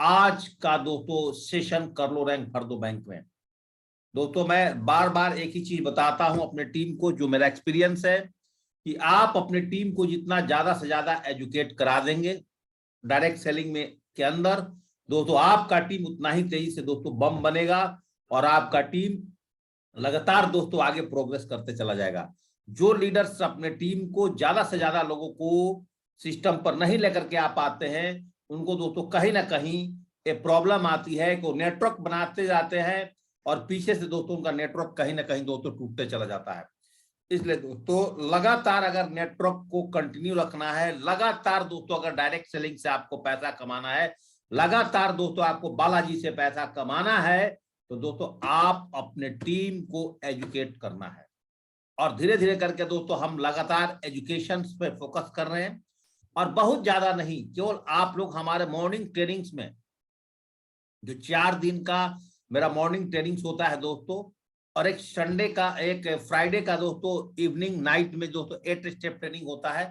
आज का दोस्तों सेशन कर लो रैंक भर दो बैंक में। दोस्तों मैं बार बार एक ही चीज बताता हूं अपने टीम को, जो मेरा एक्सपीरियंस है कि आप अपने टीम को जितना ज्यादा से ज्यादा एजुकेट करा देंगे डायरेक्ट सेलिंग में के अंदर, दोस्तों आपका टीम उतना ही तेजी से दोस्तों बम बनेगा और आपका टीम लगातार दोस्तों आगे प्रोग्रेस करते चला जाएगा। जो लीडर्स अपने टीम को ज्यादा से ज्यादा लोगों को सिस्टम पर नहीं लेकर के आ पाते हैं, उनको दोस्तों कहीं ना कहीं एक प्रॉब्लम आती है कि वो नेटवर्क बनाते जाते हैं और पीछे से दोस्तों उनका नेटवर्क कहीं ना कहीं दोस्तों टूटते चला जाता है। इसलिए दोस्तों लगातार अगर नेटवर्क को कंटिन्यू रखना है, लगातार दोस्तों अगर डायरेक्ट सेलिंग से आपको पैसा कमाना है, लगातार दोस्तों आपको बालाजी से पैसा कमाना है, तो दोस्तों आप अपने टीम को एजुकेट करना है। और धीरे धीरे करके दोस्तों हम लगातार एजुकेशन पे फोकस कर रहे हैं और बहुत ज्यादा नहीं, केवल आप लोग हमारे मॉर्निंग ट्रेनिंग्स में जो 4 दिन का मेरा मॉर्निंग ट्रेनिंग्स होता है दोस्तों, और एक संडे का एक फ्राइडे का दोस्तों इवनिंग नाइट में दोस्तों 8 स्टेप ट्रेनिंग होता है।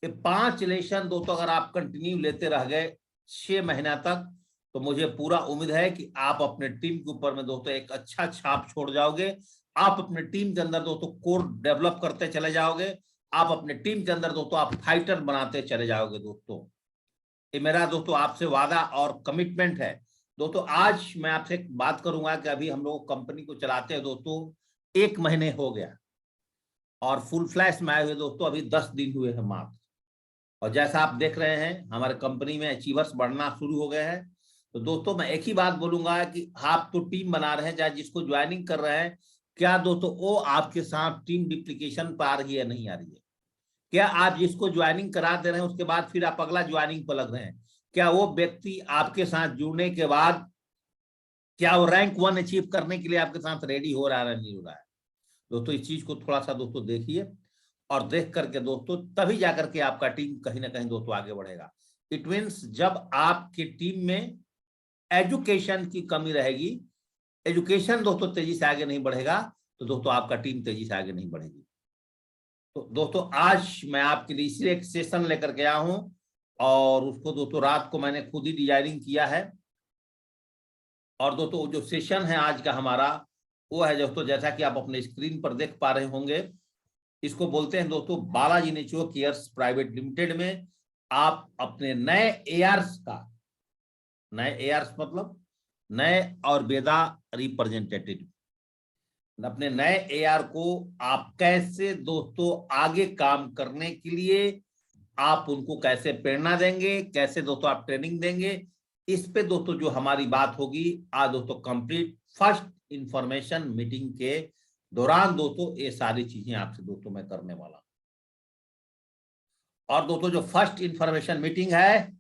ये 5 लेसन दोस्तों अगर आप कंटिन्यू लेते रह गए 6 महीना तक, तो मुझे पूरा उम्मीद है कि आप अपने टीम के ऊपर में दोस्तों एक अच्छा छाप छोड़ जाओगे। आप अपने टीम के अंदर दोस्तों कोर डेवलप करते चले जाओगे। आप अपने टीम के अंदर दोस्तों आप फाइटर बनाते चले जाओगे। दोस्तों ये मेरा दोस्तों आपसे वादा और कमिटमेंट है। दोस्तों आज मैं आपसे एक बात करूंगा कि अभी हम लोग कंपनी को चलाते हैं दोस्तों 1 महीने हो गया और फुल फ्लैश में आए हुए दोस्तों अभी 10 दिन हुए हैं मात्र। और जैसा आप देख रहे हैं हमारे कंपनी में अचीवर्स बढ़ना शुरू हो गए हैं। तो दोस्तों मैं एक ही बात बोलूंगा कि आप तो टीम बना रहे हैं, चाहे जिसको ज्वाइनिंग कर रहे हैं, क्या दोस्तों वो आपके साथ टीम डिप्लीकेशन पर आ रही है नहीं आ रही है? क्या आप जिसको ज्वाइनिंग करा दे रहे हैं उसके बाद फिर आप अगला ज्वाइनिंग पर लग रहे हैं, क्या वो व्यक्ति आपके साथ जुड़ने के बाद क्या वो रैंक 1 अचीव करने के लिए आपके साथ रेडी हो रहा है नहीं हो रहा है? दोस्तों इस चीज को थोड़ा सा दोस्तों देखिए और देख करके दोस्तों तभी जाकर के आपका टीम कहीं ना कहीं दोस्तों आगे बढ़ेगा। इट मीन्स जब आपकी टीम में एजुकेशन की कमी रहेगी, एजुकेशन दोस्तों तेजी से आगे नहीं बढ़ेगा, तो दोस्तों आपका टीम तेजी से आगे नहीं बढ़ेगी। तो दोस्तों आज मैं आपके लिए इसलिए एक सेशन लेकर के आया हूं और उसको दोस्तों रात को मैंने खुद ही डिजाइनिंग किया है। और दोस्तों जो सेशन है आज का हमारा वो है दोस्तों, जैसा कि आप अपने स्क्रीन पर देख पा रहे होंगे, इसको बोलते हैं दोस्तों Balaji naturo cares private limited में आप अपने नए एआरस का, नए एआरस मतलब नए और बेदा रिप्रेजेंटेटिव, अपने नए एआर को आप कैसे दोस्तों आगे काम करने के लिए आप उनको कैसे प्रेरणा देंगे, कैसे दोस्तों आप ट्रेनिंग देंगे, इस पे दोस्तों जो हमारी बात होगी आज दोस्तों कंप्लीट फर्स्ट इंफॉर्मेशन मीटिंग के दौरान दोस्तों ये सारी चीजें आपसे दोस्तों मैं करने वाला हूं। और दोस्तों जो फर्स्ट इंफॉर्मेशन मीटिंग है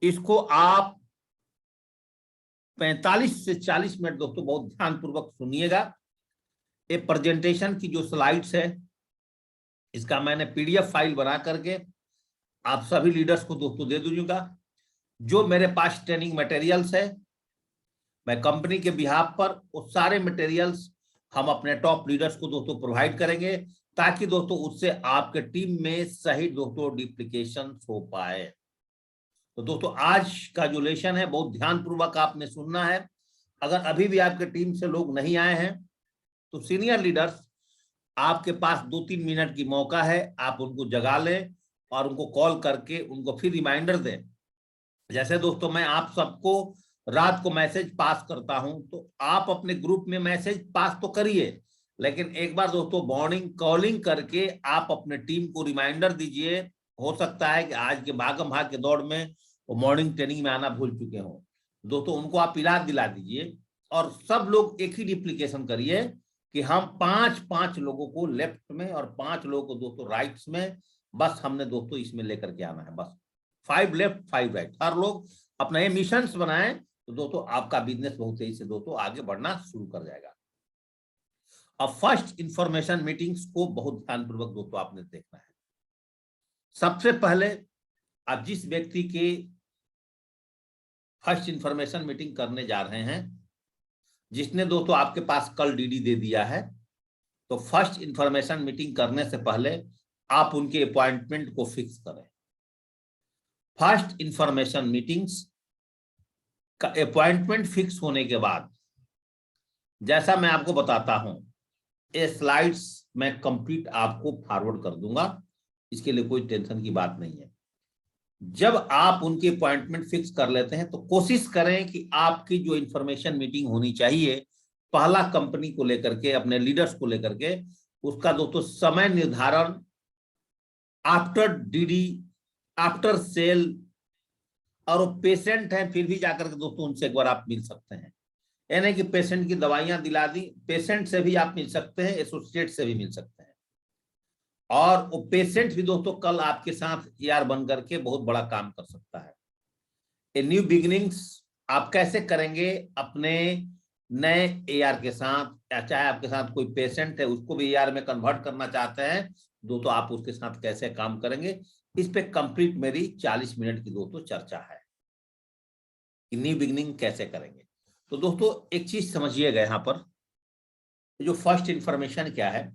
इसको आप 45 से 40 मिनट दोस्तों बहुत ध्यानपूर्वक सुनिएगा। ये प्रेजेंटेशन की जो स्लाइड्स है इसका मैंने पीडीएफ फाइल बना करके आप सभी लीडर्स को दोस्तों दे दूंगा। जो मेरे पास ट्रेनिंग मटेरियल्स है मैं कंपनी के बिहाफ पर वो सारे मटेरियल्स हम अपने टॉप लीडर्स को दोस्तों प्रोवाइड करेंगे ताकि दोस्तों उससे आपके टीम में सही दोस्तों डिप्लीकेशन हो पाए। तो दोस्तों आज का जो लेसन है बहुत ध्यानपूर्वक आपने सुनना है। अगर अभी भी आपके टीम से लोग नहीं आए हैं तो सीनियर लीडर्स आपके पास 2-3 मिनट की मौका है, आप उनको जगा लें और उनको कॉल करके उनको फिर रिमाइंडर दें। जैसे दोस्तों मैं आप सबको रात को मैसेज पास करता हूं तो आप अपने ग्रुप में मैसेज पास तो करिए, लेकिन एक बार दोस्तों मॉर्निंग कॉलिंग करके आप अपने टीम को रिमाइंडर दीजिए। हो सकता है कि आज के भागम भाग के दौड़ में वो मॉर्निंग ट्रेनिंग में आना भूल चुके हों, दोस्तों उनको आप याद दिला दीजिए और सब लोग एक ही डिप्लीकेशन करिए कि हम 5-5 लोगों को लेफ्ट में और 5 लोगों को दोस्तों राइट्स में, बस हमने दोस्तों इसमें लेकर के आना है। बस 5 लेफ्ट 5 राइट, हर लोग अपना ये मिशन बनाएं तो दोस्तों आपका बिजनेस बहुत तेजी से दोस्तों आगे बढ़ना शुरू कर जाएगा। अब फर्स्ट इंफॉर्मेशन मीटिंग्स को बहुत ध्यानपूर्वक दोस्तों आपने देखना है। सबसे पहले आप जिस व्यक्ति के फर्स्ट इंफॉर्मेशन मीटिंग करने जा रहे हैं, जिसने दोस्तों आपके पास कल डीडी दे दिया है, तो फर्स्ट इंफॉर्मेशन मीटिंग करने से पहले आप उनके अपॉइंटमेंट को फिक्स करें। फर्स्ट इंफॉर्मेशन मीटिंग्स का अपॉइंटमेंट फिक्स होने के बाद जैसा मैं आपको बताता हूं, ये स्लाइड्स मैं कंप्लीट आपको फॉरवर्ड कर दूंगा, इसके लिए कोई टेंशन की बात नहीं है। जब आप उनकी अपॉइंटमेंट फिक्स कर लेते हैं तो कोशिश करें कि आपकी जो इंफॉर्मेशन मीटिंग होनी चाहिए, पहला कंपनी को लेकर के, अपने लीडर्स को लेकर के, उसका दोस्तों समय निर्धारण आफ्टर डीडी, आफ्टर सेल, और वो पेशेंट है फिर भी जाकर के दोस्तों उनसे एक बार आप मिल सकते हैं। यानी कि पेशेंट की दवाइयां दिला दी, पेशेंट से भी आप मिल सकते हैं, एसोसिएट से भी मिल सकते हैं, और वो पेशेंट भी दोस्तों कल आपके साथ ER बन करके बहुत बड़ा काम कर सकता है। ए न्यू बिगिनिंग्स आप कैसे करेंगे अपने नए AR के साथ, या चाहे आपके साथ कोई पेशेंट है उसको भी AR में कन्वर्ट करना चाहते हैं दोस्तों, आप उसके साथ कैसे काम करेंगे, इस पे कंप्लीट मेरी 40 मिनट की दोस्तों चर्चा है कि न्यू बिगिनिंग कैसे करेंगे। तो दोस्तों एक चीज समझिएगा, यहाँ पर जो फर्स्ट इंफॉर्मेशन क्या है,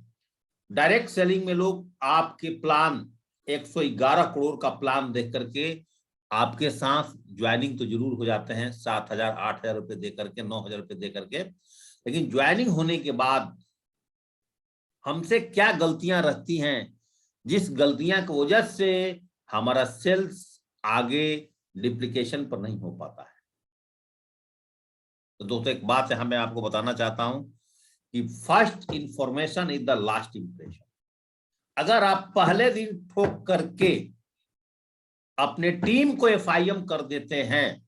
डायरेक्ट सेलिंग में लोग आपके प्लान 111 करोड़ का प्लान देख करके आपके साथ ज्वाइनिंग तो जरूर हो जाते हैं, 7,000 8,000 रुपए दे करके, 9,000 रुपए दे करके, लेकिन ज्वाइनिंग होने के बाद हमसे क्या गलतियां रहती हैं, जिस गलतियां की वजह से हमारा सेल्स आगे डिप्लीकेशन पर नहीं हो पाता है। तो दोस्तों एक बात है, मैं आपको बताना चाहता हूं कि first information is the last impression. अगर आप पहले दिन ठोक करके अपने टीम को FIM कर देते हैं,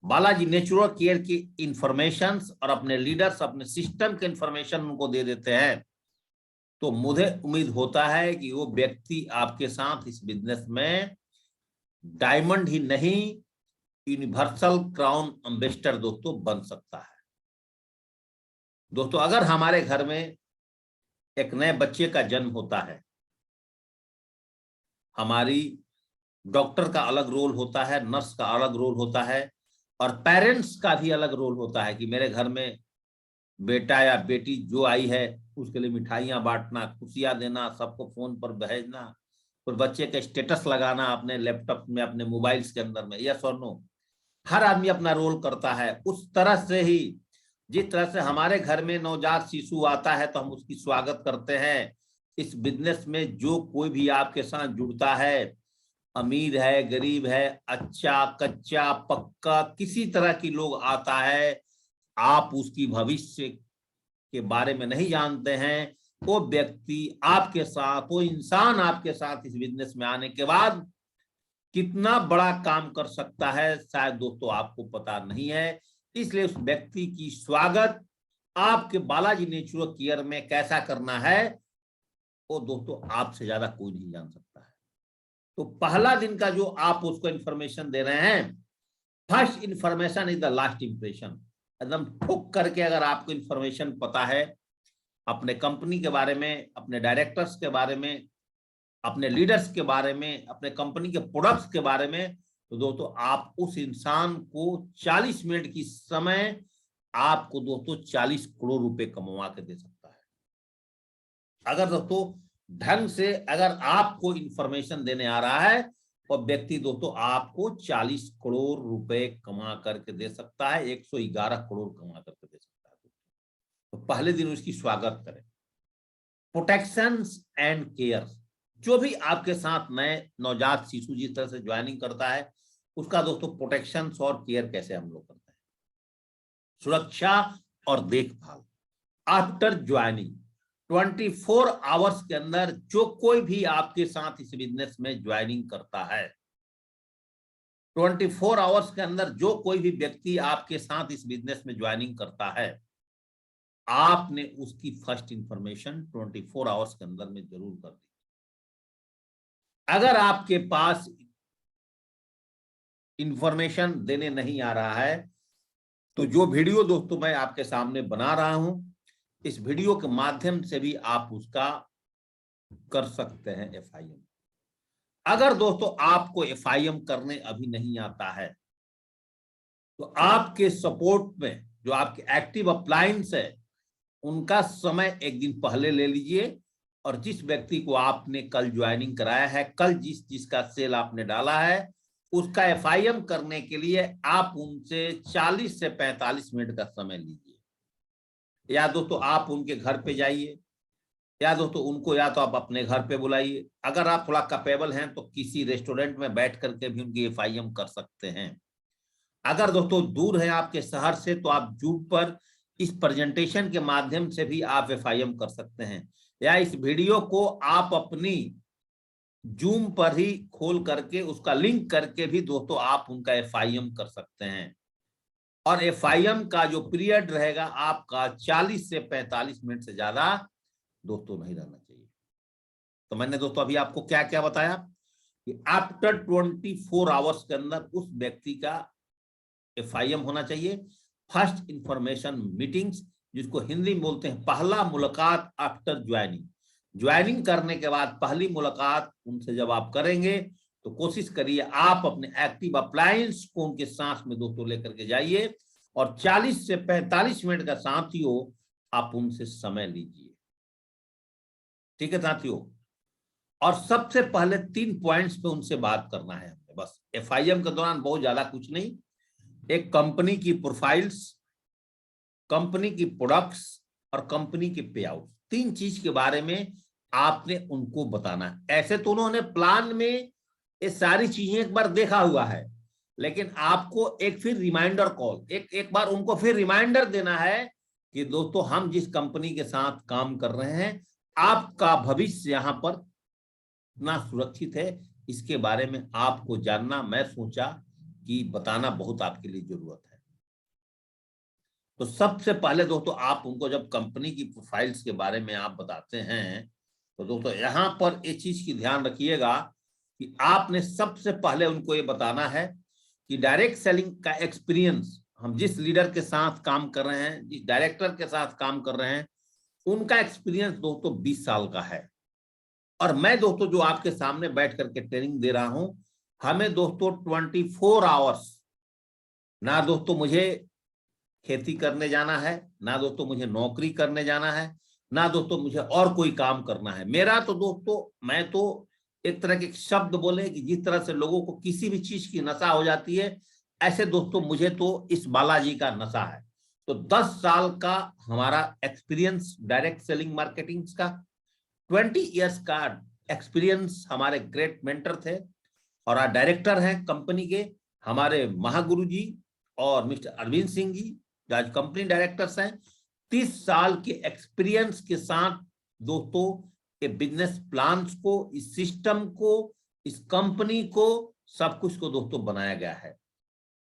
बालाजी नेचुरल केयर की इंफॉर्मेशन और अपने लीडर्स, अपने सिस्टम के इंफॉर्मेशन उनको दे देते हैं, तो मुझे उम्मीद होता है कि वो व्यक्ति आपके साथ इस बिजनेस में डायमंड ही नहीं, यूनिवर्सल क्राउन एम्बेसडर दोस्तों बन सकता है। दोस्तों अगर हमारे घर में एक नए बच्चे का जन्म होता है, हमारी डॉक्टर का अलग रोल होता है, नर्स का अलग रोल होता है, और पेरेंट्स का भी अलग रोल होता है कि मेरे घर में बेटा या बेटी जो आई है उसके लिए मिठाइयां बांटना, खुशियां देना, सबको फोन पर भेजना, और बच्चे का स्टेटस लगाना अपने लैपटॉप में, अपने मोबाइल्स के अंदर में, यस और नो। हर आदमी अपना रोल करता है। उस तरह से ही जिस तरह से हमारे घर में नवजात शिशु आता है तो हम उसकी स्वागत करते हैं, इस बिजनेस में जो कोई भी आपके साथ जुड़ता है, अमीर है, गरीब है, अच्छा, कच्चा, पक्का, किसी तरह की लोग आता है, आप उसकी भविष्य के बारे में नहीं जानते हैं, वो व्यक्ति आपके साथ, वो इंसान आपके साथ इस बिजनेस में आने के बाद कितना बड़ा काम कर सकता है शायद दोस्तों आपको पता नहीं है। इसलिए उस व्यक्ति की स्वागत आपके बालाजी नेचुरल केयर में कैसा करना है, वो दोस्तों आपसे ज्यादा कोई नहीं जान सकता है। तो पहला दिन का जो आप उसको इंफॉर्मेशन दे रहे हैं, first information is the last impression. एकदम ठोक करके अगर आपको इंफॉर्मेशन पता है अपने कंपनी के बारे में, अपने डायरेक्टर्स के बारे में, अपने लीडर्स के बारे में, अपने कंपनी के प्रोडक्ट्स के बारे में, तो दोस्तों आप उस इंसान को 40 मिनट की समय आपको दोस्तों 40 करोड़ रुपए कमवा के दे सकता है। अगर दोस्तों ढंग से अगर आपको इंफॉर्मेशन देने आ रहा है तो व्यक्ति दोस्तों आपको 40 करोड़ रुपए कमा करके दे सकता है, 111 करोड़ कमा करके दे सकता है। तो पहले दिन उसकी स्वागत करें। प्रोटेक्शन एंड केयर, जो भी आपके साथ नए नवजात शिशु जिस तरह से ज्वाइनिंग करता है, उसका दोस्तों प्रोटेक्शन और केयर कैसे हम लोग करते हैं, सुरक्षा और देखभाल। आफ्टर ज्वाइनिंग 24 आवर्स के अंदर जो कोई भी आपके साथ इस बिजनेस में ज्वाइनिंग करता है, 24 आवर्स के अंदर जो कोई भी व्यक्ति आपके साथ इस बिजनेस में ज्वाइनिंग करता है, आपने उसकी फर्स्ट इंफॉर्मेशन 24 आवर्स के अंदर में जरूर कर दी। अगर आपके पास इंफॉर्मेशन देने नहीं आ रहा है, तो जो वीडियो दोस्तों मैं आपके सामने बना रहा हूं, इस वीडियो के माध्यम से भी आप उसका कर सकते हैं FIM। अगर दोस्तों आपको FIM करने अभी नहीं आता है, तो आपके सपोर्ट में जो आपके एक्टिव अपलायंस है उनका समय एक दिन पहले ले लीजिए, और जिस व्यक्ति को आपने कल ज्वाइनिंग कराया है, कल जिसका सेल आपने डाला है, उसका FIM करने के लिए आप उनसे 40 से 45 मिनट का समय लीजिए। या दोस्तों आप उनके घर पे जाइए, या दोस्तों उनको या तो आप अपने घर पे बुलाइए। अगर आप थोड़ा कैपेबल हैं तो किसी रेस्टोरेंट में बैठ करके भी उनकी FIM कर सकते हैं। अगर दोस्तों दूर है आपके शहर से तो आप जूम पर इस प्रेजेंटेशन के माध्यम से भी आप FIM कर सकते हैं, या इस वीडियो को आप अपनी जूम पर ही खोल करके उसका लिंक करके भी दोस्तों आप उनका FIM कर सकते हैं। और FIM का जो पीरियड रहेगा आपका 40 से 45 मिनट से ज्यादा दोस्तों नहीं रहना चाहिए। तो मैंने दोस्तों अभी आपको क्या क्या बताया कि आफ्टर 24 आवर्स के अंदर उस व्यक्ति का FIM होना चाहिए। फर्स्ट इंफॉर्मेशन मीटिंग्स, जिसको हिंदी में बोलते हैं पहला मुलाकात आफ्टर ज्वाइनिंग। ज्वाइनिंग करने के बाद पहली मुलाकात उनसे जब आप करेंगे तो कोशिश करिए आप अपने एक्टिव अप्लायंस को उनके सांस में दोस्तों लेकर के जाइए, और 40 से 45 मिनट का साथियों आप उनसे समय लीजिए। ठीक है साथियों, और सबसे पहले 3 पॉइंट्स पे उनसे बात करना है हमें। बस FIM के दौरान बहुत ज्यादा कुछ नहीं, एक कंपनी की प्रोफाइल्स, कंपनी की प्रोडक्ट्स और कंपनी के पे आउट, 3 चीज के बारे में आपने उनको बताना है। ऐसे तो उन्होंने प्लान में ये सारी चीजें एक बार देखा हुआ है, लेकिन आपको एक फिर रिमाइंडर कॉल, एक बार उनको फिर रिमाइंडर देना है कि दोस्तों हम जिस कंपनी के साथ काम कर रहे हैं, आपका भविष्य यहाँ पर इतना सुरक्षित है, इसके बारे में आपको जानना मैं सोचा कि बताना बहुत आपके लिए जरूरत है। तो सबसे पहले दोस्तों आप उनको जब कंपनी की प्रोफाइल्स के बारे में आप बताते हैं तो दोस्तों यहाँ पर एक चीज की ध्यान रखिएगा कि आपने सबसे पहले उनको ये बताना है कि डायरेक्ट सेलिंग का एक्सपीरियंस, हम जिस लीडर के साथ काम कर रहे हैं, जिस डायरेक्टर के साथ काम कर रहे हैं, उनका एक्सपीरियंस दोस्तों 20 साल का है। और मैं दोस्तों जो आपके सामने बैठ करके ट्रेनिंग दे रहा हूं, हमें दोस्तों 24 आवर्स, ना दोस्तों मुझे खेती करने जाना है, ना दोस्तों मुझे नौकरी करने जाना है, ना दोस्तों मुझे और कोई काम करना है। मेरा तो दोस्तों, मैं तो एक तरह के शब्द बोले कि जिस तरह से लोगों को किसी भी चीज की नशा हो जाती है, ऐसे दोस्तों मुझे तो इस बालाजी का नशा है। तो 10 साल का हमारा एक्सपीरियंस डायरेक्ट सेलिंग मार्केटिंग का, 20 ईयर्स का एक्सपीरियंस हमारे ग्रेट मेंटर थे और डायरेक्टर हैं कंपनी के हमारे महागुरु जी और मिस्टर अरविंद सिंह जी, आज कंपनी डायरेक्टर्स हैं। 30 साल के एक्सपीरियंस के साथ दोस्तों ये बिजनेस प्लान्स को, इस सिस्टम को, इस कंपनी को, सब कुछ को दोस्तों बनाया गया है।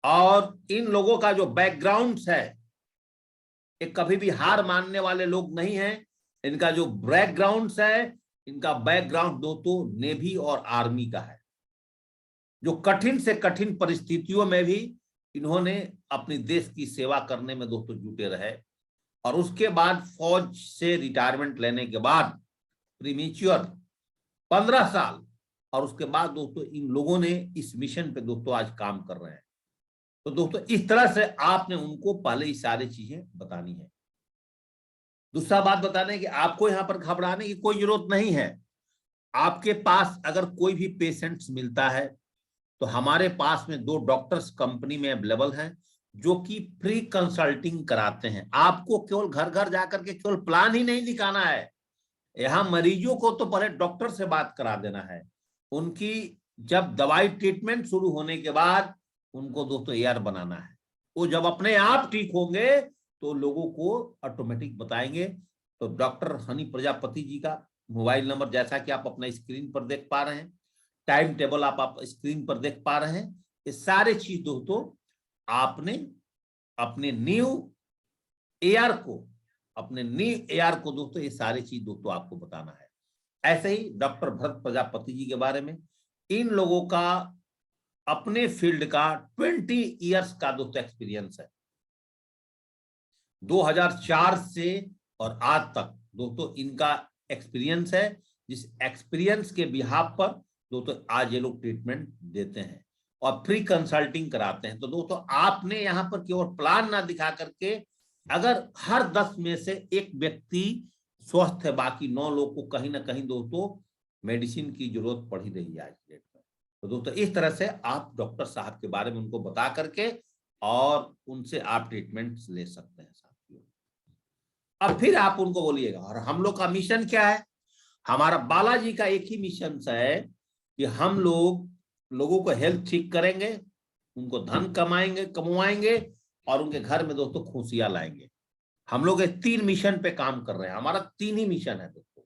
और इन लोगों का जो बैकग्राउंड है, ये कभी भी हार मानने वाले लोग नहीं हैं। इनका जो बैकग्राउंड है, इनका बैकग्राउंड दोस्तों नेवी और आर्मी का है, जो कठिन से कठिन परिस्थितियों में भी इन्होंने अपनी देश की सेवा करने में दोस्तों जुटे रहे। और उसके बाद फौज से रिटायरमेंट लेने के बाद प्रीमेच्योर 15 साल, और उसके बाद दोस्तों इन लोगों ने इस मिशन पे दोस्तों आज काम कर रहे हैं। तो दोस्तों इस तरह से आपने उनको पहले ही सारी चीजें बतानी है। दूसरा बात बताने की आपको यहाँ पर घबराने की कोई जरूरत नहीं है। आपके पास अगर कोई भी पेशेंट्स मिलता है तो हमारे पास में 2 डॉक्टर्स कंपनी में अवेलेबल हैं जो कि फ्री कंसल्टिंग कराते हैं। आपको केवल घर घर जाकर के केवल प्लान ही नहीं दिखाना है, यहाँ मरीजों को तो पहले डॉक्टर से बात करा देना है। उनकी जब दवाई ट्रीटमेंट शुरू होने के बाद उनको दोस्तों एआर बनाना है। वो जब अपने आप ठीक होंगे तो लोगों को ऑटोमेटिक बताएंगे। तो डॉक्टर हनी प्रजापति जी का मोबाइल नंबर जैसा कि आप अपना स्क्रीन पर देख पा रहे हैं, टाइम टेबल आप स्क्रीन पर देख पा रहे हैं, ये सारे चीज दोस्तों आपने अपने न्यू एआर को दोस्तों ये सारी चीज दोस्तों आपको बताना है। ऐसे ही डॉक्टर भरत प्रजापति जी के बारे में, इन लोगों का अपने फील्ड का 20 इयर्स का दोस्तों एक्सपीरियंस है। 2004 से और आज तक दोस्तों इनका एक्सपीरियंस है, जिस एक्सपीरियंस के बिहाफ पर दोस्तों आज ये लोग ट्रीटमेंट देते हैं और फ्री कंसल्टिंग कराते हैं। तो दोस्तों आपने यहाँ पर केवल प्लान ना दिखा करके, अगर हर 10 में से एक व्यक्ति स्वस्थ है, बाकी 9 लोग को कहीं ना कहीं दोस्तों मेडिसिन की जरूरत पड़ ही रही है आज डेट में। तो दोस्तों इस तरह से आप डॉक्टर साहब के बारे में उनको बता करके और उनसे आप ट्रीटमेंट ले सकते हैं साथियों। अब फिर आप उनको बोलिएगा, और हम लोग का मिशन क्या है? हमारा बालाजी का एक ही मिशन है कि हम लोगों को हेल्थ ठीक करेंगे, उनको धन कमवाएंगे और उनके घर में दोस्तों खुशियां लाएंगे। हम लोग 3 मिशन पे काम कर रहे हैं। हमारा 3 ही मिशन है दोस्तों,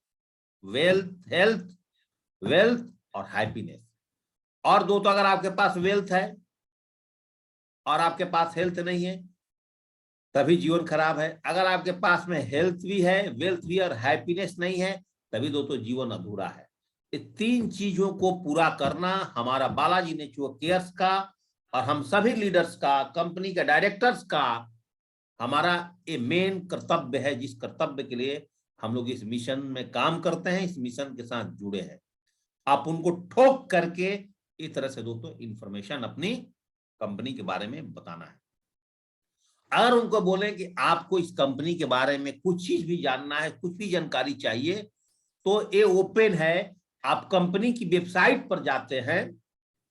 वेल्थ और हैप्पीनेस। और दोस्तों अगर आपके पास वेल्थ है और आपके पास हेल्थ नहीं है तभी जीवन खराब है। अगर आपके पास में हेल्थ भी है, वेल्थ भी और हैप्पीनेस नहीं है तभी दोस्तों जीवन अधूरा है। ये 3 चीजों को पूरा करना हमारा बालाजी नेचुरो केयर्स का और हम सभी लीडर्स का, कंपनी के डायरेक्टर्स का हमारा ये मेन कर्तव्य है, जिस कर्तव्य के लिए हम लोग इस मिशन में काम करते हैं, इस मिशन के साथ जुड़े हैं। आप उनको ठोक करके इस तरह से दोस्तों इंफॉर्मेशन अपनी कंपनी के बारे में बताना है। अगर उनको बोले कि आपको इस कंपनी के बारे में कुछ चीज भी जानना है, कुछ भी जानकारी चाहिए, तो ये ओपन है। आप कंपनी की वेबसाइट पर जाते हैं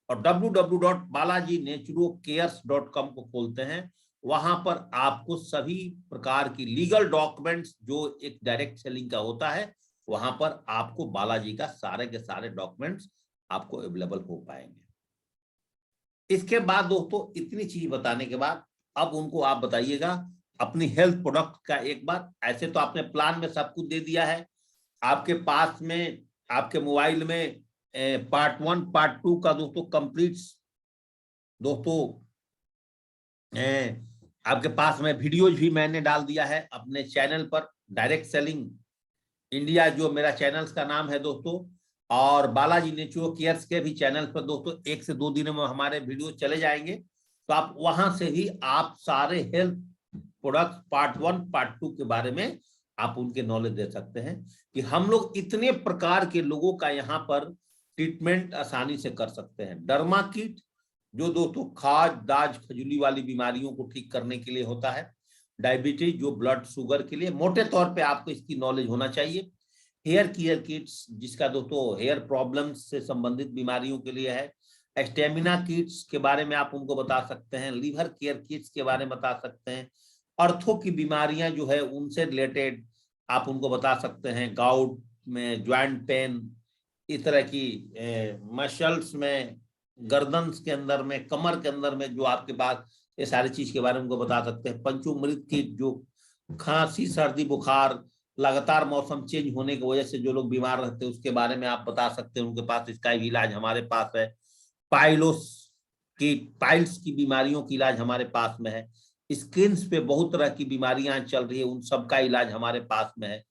और www.balajineturocares.com को खोलते हैं। वहां पर आपको सभी प्रकार की लीगल डॉक्यूमेंट्स जो एक डायरेक्ट सेलिंग का होता है, वहां पर आपको बालाजी का सारे के सारे डॉक्यूमेंट्स आपको अवेलेबल हो पाएंगे। इसके बाद दोस्तों इतनी चीज बताने के बाद अब उनको आप बताइएगा अपनी हेल्थ प्रोडक्ट का एक बार। ऐसे तो आपने प्लान में सब कुछ दे दिया है, आपके पास में आपके मोबाइल में पार्ट 1 पार्ट 2 का दोस्तों कंप्लीट दोस्तों आपके पास में वीडियोज भी मैंने डाल दिया है अपने चैनल पर, डायरेक्ट सेलिंग इंडिया जो मेरा चैनल का नाम है दोस्तों, और बालाजी नेचुरो केयर्स के भी चैनल पर दोस्तों 1 से 2 दिनों में हमारे वीडियो चले जाएंगे। तो आप वहां से ही आप सारे हेल्थ प्रोडक्ट पार्ट 1 पार्ट 2 के बारे में आप उनके नॉलेज दे सकते हैं कि हम लोग इतने प्रकार के लोगों का यहाँ पर ट्रीटमेंट आसानी से कर सकते हैं। डर्मा किट जो दोस्तों खाज दाज खजुली वाली बीमारियों को ठीक करने के लिए होता है। डायबिटीज जो ब्लड शुगर के लिए, मोटे तौर पे आपको इसकी नॉलेज होना चाहिए। हेयर केयर किट्स जिसका दोस्तों हेयर प्रॉब्लम्स से संबंधित बीमारियों के लिए है। स्टेमिना किट्स के बारे में आप उनको बता सकते हैं। लीवर केयर किट्स के बारे में बता सकते हैं। अर्थो की बीमारियां जो है उनसे रिलेटेड आप उनको बता सकते हैं। गाउट में, ज्वाइंट पेन, इस तरह की मसल्स में, गर्दन के अंदर में, कमर के अंदर में जो आपके पास, ये सारी चीज के बारे में उनको बता सकते हैं। पंचुमृत की जो खांसी सर्दी बुखार लगातार मौसम चेंज होने की वजह से जो लोग बीमार रहते हैं उसके बारे में आप बता सकते हैं, उनके पास इसका इलाज हमारे पास है। पाइल्स की बीमारियों की इलाज हमारे पास में है। स्किन पे बहुत तरह की बीमारियां चल रही है, उन सबका इलाज हमारे पास में है।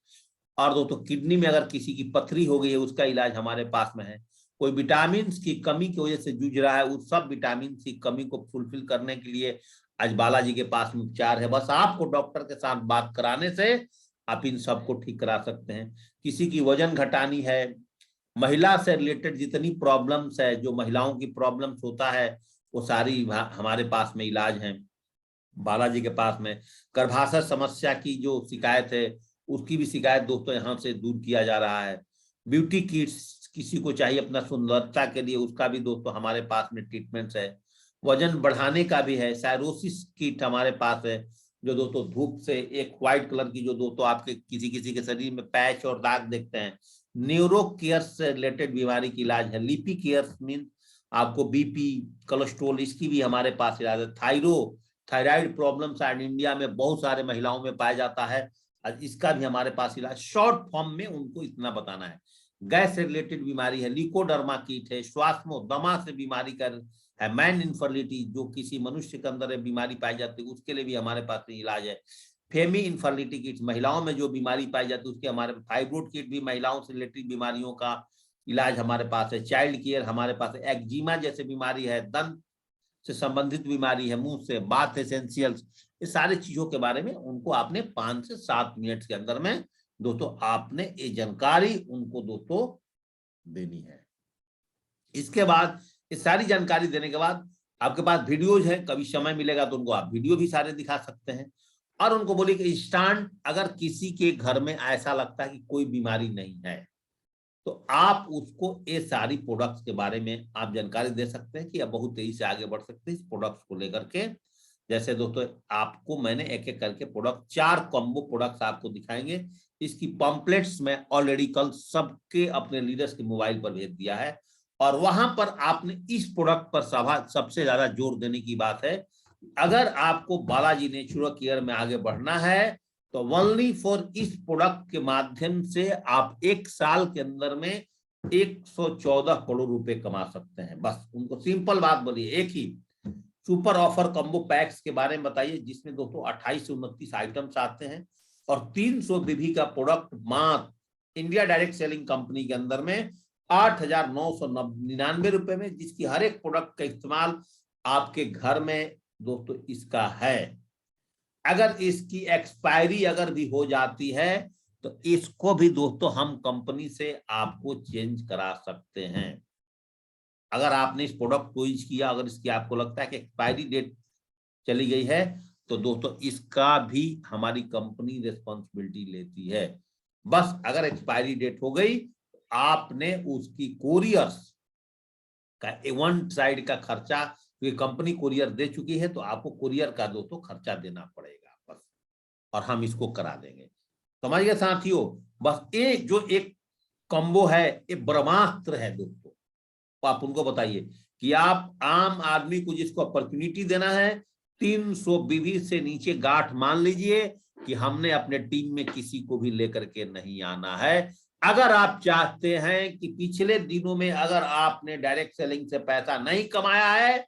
और दोस्तों किडनी में अगर किसी की पथरी हो गई है उसका इलाज हमारे पास में है। कोई विटामिन की कमी की वजह से जूझ रहा है, उस सब विटामिन की कमी को फुलफिल करने के लिए आज बालाजी के पास में उपचार है। बस आपको डॉक्टर के साथ बात कराने से आप इन सबको ठीक करा सकते हैं। किसी की वजन घटानी है, महिला से रिलेटेड जितनी प्रॉब्लम्स है, जो महिलाओं की प्रॉब्लम्स होता है वो सारी हमारे पास में इलाज है बालाजी के पास में। गर्भाशय समस्या की जो शिकायत है उसकी भी शिकायत दोस्तों यहाँ से दूर किया जा रहा है। ब्यूटी किट्स किसी को चाहिए अपना सुंदरता के लिए, उसका भी दोस्तों हमारे पास में ट्रीटमेंट्स है। वजन बढ़ाने का भी है। साइरोसिस किट हमारे पास है जो दोस्तों धूप से एक व्हाइट कलर की जो दोस्तों आपके किसी किसी के शरीर में पैच और दाग देखते हैं। न्यूरो केयर से रिलेटेड बीमारी की इलाज है। लिपी केयर मीन आपको बीपी कोलेस्ट्रोल, इसकी भी हमारे पास इलाज है। थायराइड प्रॉब्लम शायद इंडिया में बहुत सारे महिलाओं में पाया जाता है, इसका भी हमारे पास इलाज। शॉर्ट फॉर्म में उनको इतना बताना है। गैस से रिलेटेड बीमारी है, लिकोडर्मा किट है। श्वासदमा से बीमारी का है। मैन इनफर्टिलिटी जो किसी मनुष्य के अंदर बीमारी पाई जाती है उसके लिए भी हमारे पास इलाज है। फेमी इनफर्टिलिटी किट महिलाओं में जो बीमारी पाई जाती है उसके हमारे फाइब्रोइड किट भी महिलाओं से रिलेटेड बीमारियों का इलाज हमारे पास है। चाइल्ड केयर हमारे पास है। एक्जिमा जैसे बीमारी है, दंत से संबंधित बीमारी है, मुंह से, बाथ एसेंशियल्स, ये सारी चीजों के बारे में उनको आपने 5 से 7 मिनट के अंदर में दोस्तों आपने ये जानकारी उनको दोस्तों देनी है। इसके बाद ये सारी जानकारी देने के बाद आपके पास वीडियोज है, कभी समय मिलेगा तो उनको आप वीडियो भी सारे दिखा सकते हैं। और उनको बोलिए कि इंस्टेंट अगर किसी के घर में ऐसा लगता है कि कोई बीमारी नहीं है तो आप उसको ये सारी प्रोडक्ट्स के बारे में आप जानकारी दे सकते हैं कि आप बहुत तेजी से आगे बढ़ सकते हैं इस प्रोडक्ट्स को लेकर के। जैसे दोस्तों आपको मैंने एक एक करके प्रोडक्ट 4 कॉम्बो प्रोडक्ट्स आपको दिखाएंगे। इसकी पम्पलेट्स में ऑलरेडी कल सबके अपने लीडर्स के मोबाइल पर भेज दिया है, और वहां पर आपने इस प्रोडक्ट पर सबसे ज्यादा जोर देने की बात है। अगर आपको बालाजी नेचुरल केयर में आगे बढ़ना है तो ओनली फॉर इस प्रोडक्ट के माध्यम से आप 1 साल के अंदर में 114 करोड़ रुपए कमा सकते हैं। बस उनको सिंपल बात बोलिए, एक ही सुपर ऑफर कॉम्बो पैक्स के बारे में बताइए, जिसमें दोस्तों 28 से 29 आइटम्स आते हैं और 300 बीबी का प्रोडक्ट मात्र इंडिया डायरेक्ट सेलिंग कंपनी के अंदर में 8,999 रुपए में, जिसकी हर एक प्रोडक्ट का इस्तेमाल आपके घर में दोस्तों इसका है। अगर इसकी एक्सपायरी अगर भी हो जाती है तो इसको भी दोस्तों हम कंपनी से आपको चेंज करा सकते हैं। अगर आपने इस प्रोडक्ट को यूज किया, अगर इसकी आपको लगता है कि एक्सपायरी डेट चली गई है, तो दोस्तों इसका भी हमारी कंपनी रिस्पॉन्सिबिलिटी लेती है। बस अगर एक्सपायरी डेट हो गई तो आपने उसकी कोरियर्स का वन साइड का खर्चा, क्योंकि कंपनी कोरियर दे चुकी है तो आपको कोरियर का दोस्तों खर्चा देना पड़ेगा बस, और हम इसको करा देंगे। समझिए साथियों, बस ये जो एक कॉम्बो है ये ब्रह्मास्त्र है दोस्तों। तो आप उनको बताइए कि आप आम आदमी को जिसको अपॉर्चुनिटी देना है, 300 बीवी से नीचे गांठ मान लीजिए कि हमने अपने टीम में किसी को भी लेकर के नहीं आना है। अगर आप चाहते हैं कि पिछले दिनों में अगर आपने डायरेक्ट सेलिंग से पैसा नहीं कमाया है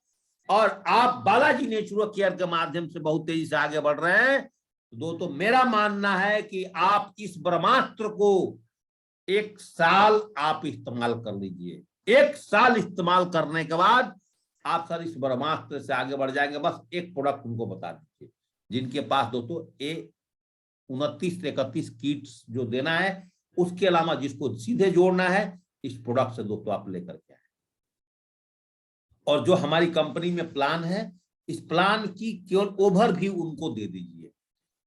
और आप बालाजी नेचुरल केयर के माध्यम से बहुत तेजी से आगे बढ़ रहे हैं, तो दोस्तों मेरा मानना है कि आप इस ब्रह्मास्त्र को 1 साल आप इस्तेमाल कर लीजिए। 1 साल इस्तेमाल करने के बाद आप सर इस ब्रह्मास्त्र से आगे बढ़ जाएंगे। बस एक प्रोडक्ट उनको बता दीजिए जिनके पास दोस्तों 29 से 31 किट्स जो देना है, उसके अलावा जिसको सीधे जोड़ना है इस प्रोडक्ट से दोस्तों आप लेकर के आए। और जो हमारी कंपनी में प्लान है, इस प्लान की केवल ओवर भी उनको दे दीजिए।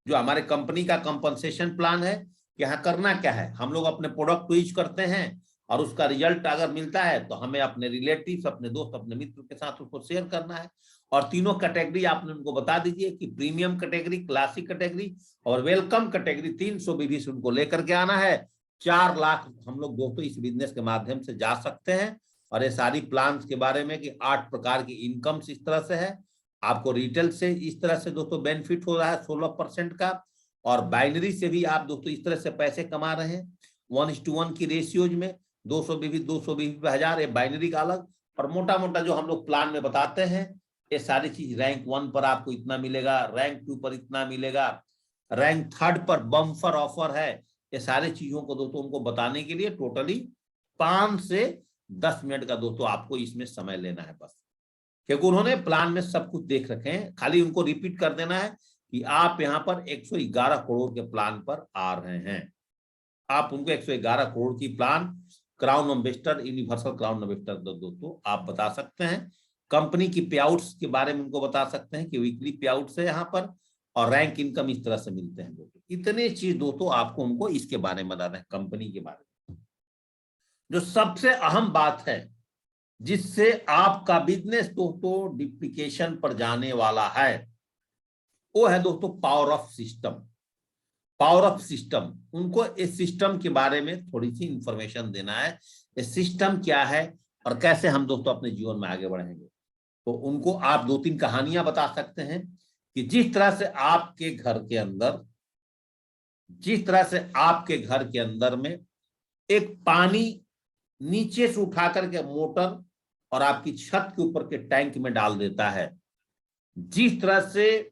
जो हमारे कंपनी का कंपनसेशन प्लान है, यहाँ करना क्या है, हम लोग अपने प्रोडक्ट को यूज करते हैं और उसका रिजल्ट अगर मिलता है तो हमें अपने रिलेटिव्स, अपने दोस्त, अपने मित्र के साथ उसको शेयर करना है। और तीनों कैटेगरी आपने उनको बता दीजिए कि प्रीमियम कैटेगरी, क्लासिक कैटेगरी और वेलकम कैटेगरी 300 बीबी से उनको लेकर के आना है। 4 लाख हम लोग दोस्तों इस बिजनेस के माध्यम से जा सकते हैं। और ये सारी प्लान्स के बारे में कि 8 प्रकार की इनकम्स इस तरह से है, आपको रिटेल से इस तरह से दोस्तों बेनिफिट हो रहा है 16% का, और बाइनरी से भी आप दोस्तों इस तरह से पैसे कमा रहे हैं 1:1 की रेशियोज में। 200 बीबी पे 1000, ये बाइनरी का अलग। और मोटा मोटा जो हम लोग प्लान में बताते हैं ये सारी चीज, रैंक 1 पर आपको इतना मिलेगा, रैंक 2 पर इतना मिलेगा, रैंक 3 पर बम्पर ऑफर है। ये सारी चीजों को दोस्तों उनको बताने के लिए टोटली 5 से 10 मिनट का दोस्तों आपको इसमें समय लेना है बस, क्योंकि उन्होंने प्लान में सब कुछ देख रखे हैं। खाली उनको रिपीट कर देना है कि आप यहाँ पर 111 करोड़ के प्लान पर आ रहे हैं। आप उनको 111 करोड़ की plan crown investor, universal crown investor दोस्तों आप बता सकते हैं। कंपनी की पे आउट्स के बारे में उनको बता सकते हैं कि वीकली पे आउट्स है यहाँ पर, और रैंक इनकम इस तरह से मिलते हैं दोस्तों। इतने चीज दोस्तों आपको उनको इसके बारे में बताना है, कंपनी के बारे में। जो सबसे अहम बात है जिससे आपका बिजनेस दोस्तों डिप्लीकेशन पर जाने वाला है, वो है दोस्तों power of system. Power of system, उनको इस सिस्टम के बारे में थोड़ी सी इंफॉर्मेशन देना है। ये सिस्टम क्या है और कैसे हम दोस्तों अपने जीवन में आगे बढ़ेंगे। तो उनको आप 2-3 कहानियां बता सकते हैं कि जिस तरह से आपके घर के अंदर में एक पानी नीचे से उठा करके मोटर और आपकी छत के ऊपर के टैंक में डाल देता है, जिस तरह से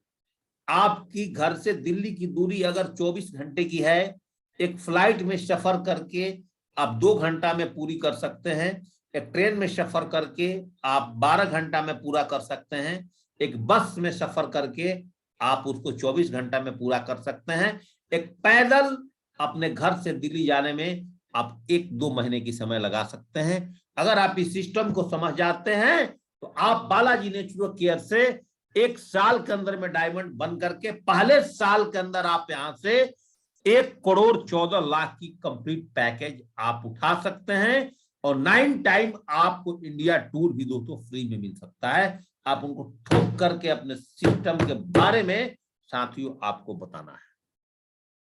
आपकी घर से दिल्ली की दूरी अगर 24 घंटे की है, एक फ्लाइट में सफर करके आप 2 घंटा में पूरी कर सकते हैं, एक ट्रेन में सफर करके आप 12 घंटा में पूरा कर सकते हैं, एक बस में सफर करके आप उसको 24 घंटा में पूरा कर सकते हैं, एक पैदल अपने घर से दिल्ली जाने में आप 1-2 महीने की समय लगा सकते हैं। अगर आप इस सिस्टम को समझ जाते हैं तो आप बालाजी नेचुरल केयर से 1 साल के अंदर में डायमंड बन करके पहले साल के अंदर आप यहां से 1,14,00,000 की कंप्लीट पैकेज आप उठा सकते हैं और 9 टाइम आपको इंडिया टूर भी दोस्तों फ्री में मिल सकता है। आप उनको ठोक करके अपने सिस्टम के बारे में साथियों आपको बताना है।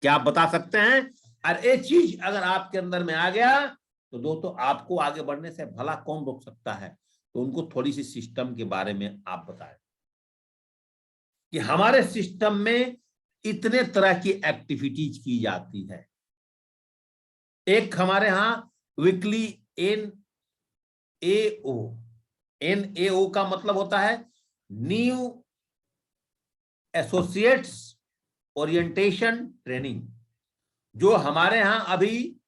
क्या आप बता सकते हैं? और ये चीज अगर आपके अंदर में आ गया तो दोस्तों आपको आगे बढ़ने से भला कौन रोक सकता है। तो उनको थोड़ी सी सिस्टम के बारे में आप बताएं कि हमारे सिस्टम में इतने तरह की एक्टिविटीज की जाती है। एक हमारे यहां वीकली NAO का मतलब होता है न्यू एसोसिएट्स ओरिएंटेशन ट्रेनिंग, जो हमारे यहां अभी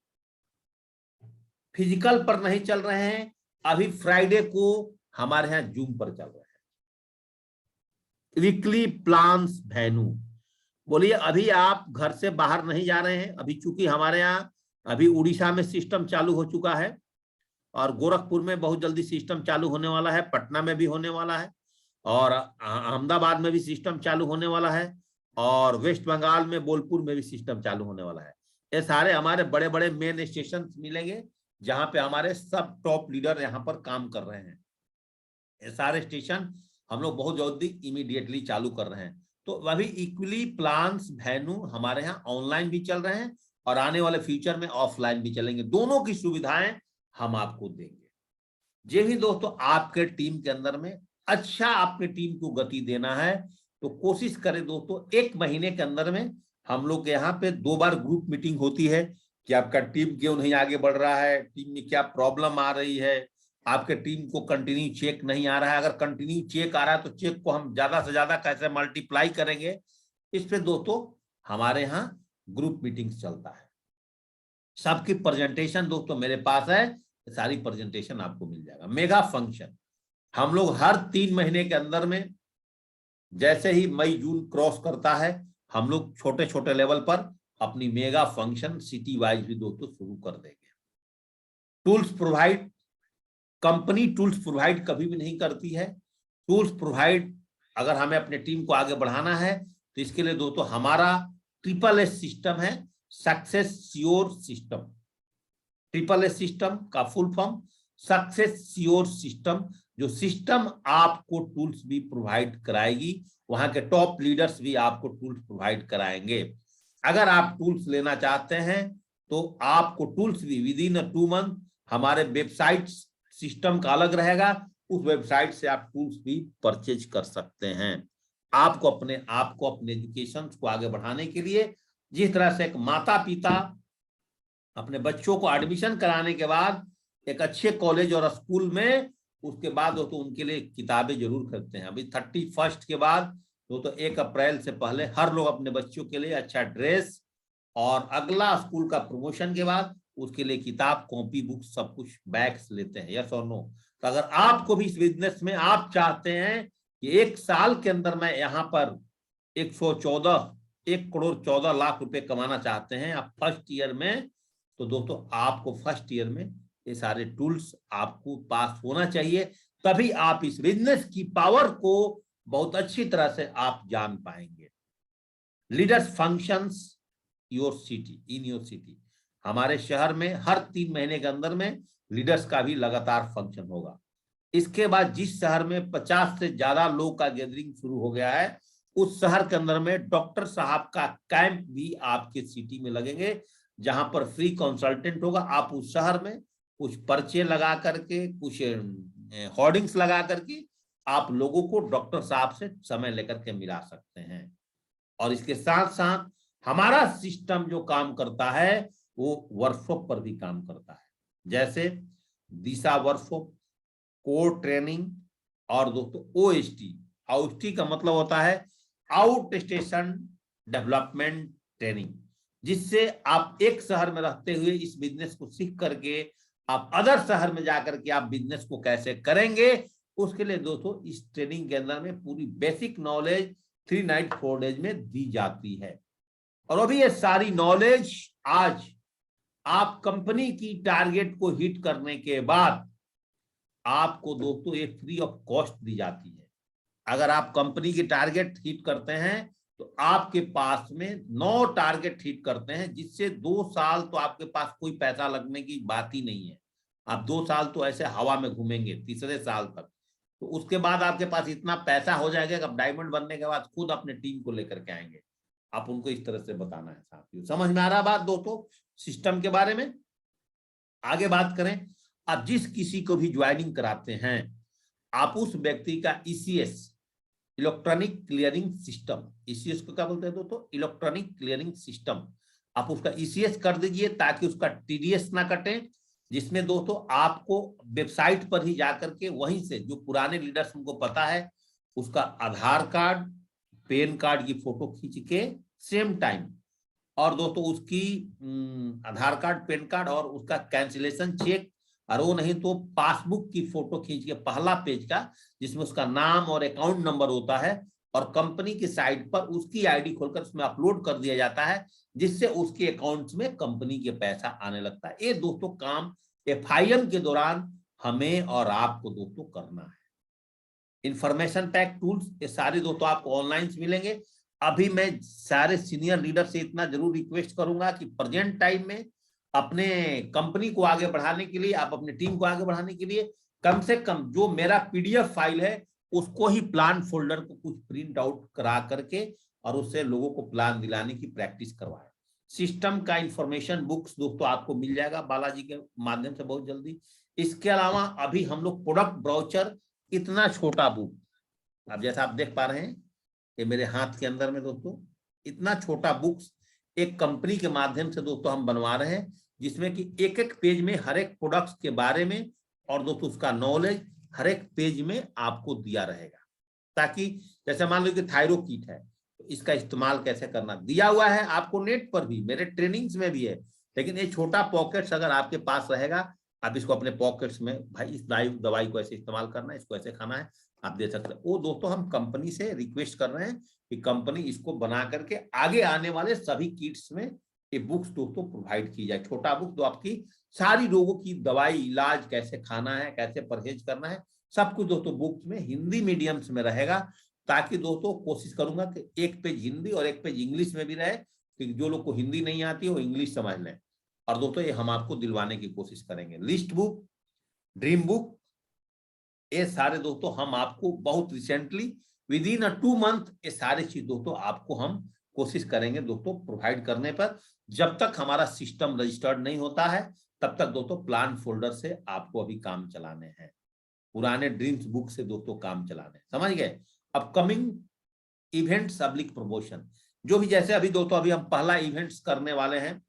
फिजिकल पर नहीं चल रहे हैं, अभी फ्राइडे को हमारे यहां जूम पर चल रहे हैं। वीकली प्लान्स वेन्यू, बोलिए अभी आप घर से बाहर नहीं जा रहे हैं, अभी चूंकि हमारे यहाँ अभी उड़ीसा में सिस्टम चालू हो चुका है और गोरखपुर में बहुत जल्दी सिस्टम चालू होने वाला है, पटना में भी होने वाला है और अहमदाबाद में भी सिस्टम चालू होने वाला है और वेस्ट बंगाल में बोलपुर में भी सिस्टम चालू होने वाला है। ये सारे हमारे बड़े बड़े मेन स्टेशन मिलेंगे जहां पे हमारे सब टॉप लीडर यहाँ पर काम कर रहे हैं। ये सारे स्टेशन हम लोग बहुत जल्दी इमीडिएटली चालू कर रहे हैं। तो अभी इक्वली प्लान्स वेन्यू हमारे यहाँ ऑनलाइन भी चल रहे हैं और आने वाले फ्यूचर में ऑफलाइन भी चलेंगे। दोनों की सुविधाएं हम आपको देंगे। जे भी दोस्तों आपके टीम के अंदर में अच्छा आपके टीम को गति देना है तो कोशिश करें दोस्तों 1 महीने के अंदर में हम लोग के यहाँ पे 2 बार ग्रुप मीटिंग होती है कि आपका टीम क्यों नहीं आगे बढ़ रहा है, टीम में क्या प्रॉब्लम आ रही है, आपके टीम को कंटिन्यू चेक नहीं आ रहा है। अगर कंटिन्यू चेक आ रहा है तो चेक को हम ज्यादा से ज्यादा कैसे मल्टीप्लाई करेंगे, इस पे दोस्तों हमारे यहाँ ग्रुप मीटिंग्स चलता है। सबकी प्रेजेंटेशन दोस्तों मेरे पास है, सारी प्रेजेंटेशन आपको मिल जाएगा। मेगा फंक्शन हम लोग हर 3 महीने के अंदर में, जैसे ही मई जून क्रॉस करता है, हम लोग छोटे छोटे लेवल पर अपनी मेगा फंक्शन सिटी वाइज भी दोस्तों शुरू कर देंगे। Tools provide, company tools provide कभी भी नहीं करती है। टूल्स प्रोवाइड अगर हमें अपने टीम को आगे बढ़ाना है तो इसके लिए दोस्तों हमारा SSS सिस्टम है, success sure system. SSS system का full form success sure system, जो सिस्टम आपको टूल्स भी प्रोवाइड कराएगी, वहां के टॉप लीडर्स भी आपको टूल्स प्रोवाइड कराएंगे। अगर आप टूल्स लेना चाहते हैं तो आपको टूल्स भी विद इन 2 मंथ हमारे वेबसाइट सिस्टम का अलग रहेगा, उस वेबसाइट से आप टूल्स भी परचेज कर सकते हैं। आपको अपने एजुकेशन को आगे बढ़ाने के लिए, जिस तरह से एक माता पिता अपने बच्चों को एडमिशन कराने के बाद एक अच्छे कॉलेज और स्कूल में, उसके बाद तो उनके लिए किताबें जरूर खरीदते हैं। अभी 31 के बाद तो 1 अप्रैल से पहले हर लोग अपने बच्चों के लिए अच्छा ड्रेस और अगला स्कूल का प्रमोशन के बाद उसके लिए किताब, कॉपी, बुक, सब कुछ, बैग्स लेते हैं। यस और नो? तो अगर आपको भी इस बिजनेस में आप चाहते हैं कि 1 साल के अंदर मैं यहाँ पर 1,14,00,000 रुपए कमाना चाहते हैं आप फर्स्ट ईयर में, तो दोस्तों आपको फर्स्ट ईयर में ये सारे टूल्स आपको पास होना चाहिए, तभी आप इस बिजनेस की पावर को बहुत अच्छी तरह से आप जान पाएंगे। Leaders functions your city, in your city, हमारे शहर में हर 3 महीने के अंदर में लीडर्स का भी लगातार फंक्शन होगा। इसके बाद जिस शहर में 50 से ज्यादा लोग का गैदरिंग शुरू हो गया है, उस शहर के अंदर में डॉक्टर साहब का कैंप भी आपके सिटी में लगेंगे, जहां पर फ्री कंसल्टेंट होगा। आप उस शहर में कुछ पर्चे लगा करके, कुछ होर्डिंग्स लगा करके आप लोगों को डॉक्टर साहब से समय लेकर के मिला सकते हैं। और इसके साथ साथ हमारा सिस्टम जो काम करता है वो वर्कशॉप पर भी काम करता है, जैसे दिशा वर्कशॉप, कोर ट्रेनिंग और दोस्तों OST। OST का मतलब होता है आउट स्टेशन डेवलपमेंट ट्रेनिंग, जिससे आप एक शहर में रहते हुए इस बिजनेस को सीख करके आप अदर शहर में जाकर के आप बिजनेस को कैसे करेंगे, उसके लिए दोस्तों इस ट्रेनिंग के अंदर में पूरी बेसिक नॉलेज 3 नाइट 4 डेज में दी जाती है। और अभी ये सारी नॉलेज आज आप कंपनी की टारगेट को हिट करने के बाद आपको दोस्तों ये फ्री ऑफ कॉस्ट दी जाती है। अगर आप कंपनी की टारगेट हिट करते हैं तो आपके पास में 9 टारगेट हिट करते हैं, जिससे 2 साल तो आपके पास कोई पैसा लगने की बात ही नहीं है। आप 2 साल तो ऐसे हवा में घूमेंगे, तीसरे साल तक। तो उसके बाद आपके पास इतना पैसा हो जाएगा कि आप डायमंड बनने के बाद खुद अपने टीम को लेकर के आएंगे। आप उनको इस तरह से बताना है साथियों। समझ में आ रहा बात दोस्तों सिस्टम के बारे में? आगे बात करें। आप जिस किसी को भी ज्वाइनिंग कराते हैं, आप उस व्यक्ति का ECS, electronic clearing system, ECS को क्या बोलते हैं दोस्तों? Electronic clearing system. आप उसका ईसीएस कर दीजिए ताकि उसका टीडीएस ना कटे, जिसमें दोस्तों आपको वेबसाइट पर ही जाकर के वहीं से जो पुराने लीडर्स उनको पता है, उसका आधार कार्ड, पैन कार्ड की फोटो खींच के सेम टाइम, और दोस्तों उसकी आधार कार्ड, पैन कार्ड और उसका कैंसिलेशन चेक, और वो नहीं तो पासबुक की फोटो खींच के पहला पेज का, जिसमें उसका नाम और अकाउंट नंबर होता है, और कंपनी की साइट पर उसकी आईडी खोलकर उसमें अपलोड कर दिया जाता है, जिससे उसके अकाउंट्स में कंपनी के पैसा आने लगता है। ये दोस्तों काम एफआईएम के दौरान हमें और आपको दोस्तों करना है। इंफॉर्मेशन पैक टूल्स ये सारे दोस्तों आपको ऑनलाइन मिलेंगे। अभी मैं सारे सीनियर लीडर से इतना जरूर रिक्वेस्ट करूंगा कि प्रेजेंट टाइम में अपने कंपनी को आगे बढ़ाने के लिए, आप अपनी टीम को आगे बढ़ाने के लिए कम से कम जो मेरा पीडीएफ फाइल है उसको ही प्लान फोल्डर को कुछ प्रिंट आउट करा करके और उससे लोगों को प्लान दिलाने की प्रैक्टिस करवाएं। सिस्टम का इंफॉर्मेशन बुक्स दोस्तों आपको मिल जाएगा बालाजी के माध्यम से बहुत जल्दी। इसके अलावा अभी हम लोग प्रोडक्ट ब्राउचर, इतना छोटा बुक, अब जैसा आप देख पा रहे हैं कि मेरे हाथ के अंदर में दोस्तों इतना छोटा बुक्स एक कंपनी के माध्यम से दोस्तों हम बनवा रहे हैं, जिसमें कि एक एक पेज में हर एक प्रोडक्ट्स के बारे में और दोस्तों उसका नॉलेज हर एक पेज में आपको दिया रहेगा, ताकि जैसे मान लो कि थायरो किट है तो इसका इस्तेमाल कैसे करना दिया हुआ है आपको नेट पर भी, मेरे ट्रेनिंग्स में भी है। लेकिन ये छोटा पॉकेट्स अगर आपके पास रहेगा, आप इसको अपने पॉकेट्स में, भाई इस दवाई को ऐसे इस्तेमाल करना है, इसको ऐसे खाना है, आप दे सकते हैं। वो दोस्तों हम कंपनी से रिक्वेस्ट कर रहे हैं कि कंपनी इसको बना करके आगे आने वाले सभी किट्स में ये बुक्स दोस्तों प्रोवाइड की जाए। छोटा बुक तो आपकी सारी रोगों की दवाई, इलाज, कैसे खाना है, कैसे परहेज करना है, सब कुछ दोस्तों बुक्स में हिंदी मीडियम्स में रहेगा, ताकि दोस्तों कोशिश करूंगा कि एक पेज हिंदी और एक पेज इंग्लिश में भी रहे, कि जो लोग को हिंदी नहीं आती है वो इंग्लिश समझ लें। और दोस्तों ये हम आपको दिलवाने की कोशिश करेंगे। लिस्ट बुक, ड्रीम बुक, ये सारे दोस्तों हम आपको बहुत रिसेंटली विद इन 2 मंथ ये सारी चीज दोस्तों आपको हम कोशिश करेंगे दोस्तों प्रोवाइड करने पर। जब तक हमारा सिस्टम रजिस्टर्ड नहीं होता है तब तक दोस्तों प्लान फोल्डर से आपको अभी काम चलाने हैं, पुराने ड्रीम्स बुक से दोस्तों काम चलाने, समझ गए? अपकमिंग इवेंट पब्लिक प्रमोशन, जो भी जैसे अभी दोस्तों अभी हम पहला इवेंट्स करने वाले हैं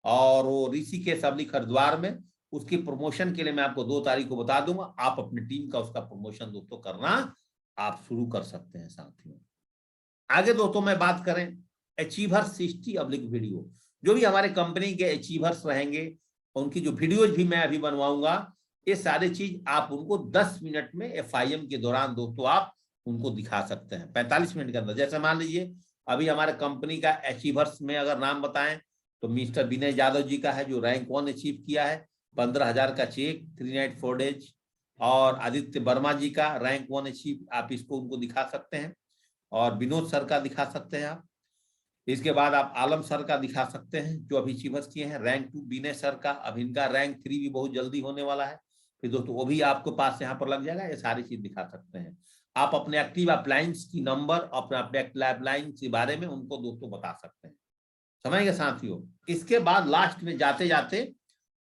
और वो ऋषिकेश पब्लिक हरिद्वार में, उसकी प्रमोशन के लिए मैं आपको 2 तारीख को बता दूंगा। आप अपनी टीम का उसका प्रमोशन दोस्तों करना आप शुरू कर सकते हैं साथियों। आगे दोस्तों मैं बात करें अचीवर 60 अब्लिक वीडियो, जो भी हमारे कंपनी के अचीवर्स रहेंगे उनकी जो वीडियोज भी मैं अभी बनवाऊंगा, ये सारी चीज आप उनको 10 मिनट में एफआईएम के दौरान दोस्तों आप उनको दिखा सकते हैं 45 मिनट के अंदर। जैसे मान लीजिए अभी हमारे कंपनी का अचीवर्स में अगर नाम बताएं तो मिस्टर विनय यादव जी का है जो रैंक 1 अचीव किया है, 15,000 का चेक, 3 नाइट 4 डेज। और आदित्य वर्मा जी का रैंक 1 अचीव, आप इसको उनको दिखा सकते हैं। और विनोद सर का दिखा सकते हैं आप। इसके बाद आप आलम सर का दिखा सकते हैं जो अभी अचीवर्स किए हैं। रैंक 2 विनय सर का, अब इनका रैंक 3 भी बहुत जल्दी होने वाला है, फिर दोस्तों वो भी आपके पास यहाँ पर लग जाएगा। ये सारी चीज दिखा सकते हैं आप। अपने एक्टिव अप्लायंस की नंबर, अपने एक्टिव अप्लायंस के बारे में उनको दोस्तों बता सकते हैं, समझ गए साथियों? इसके बाद लास्ट में जाते जाते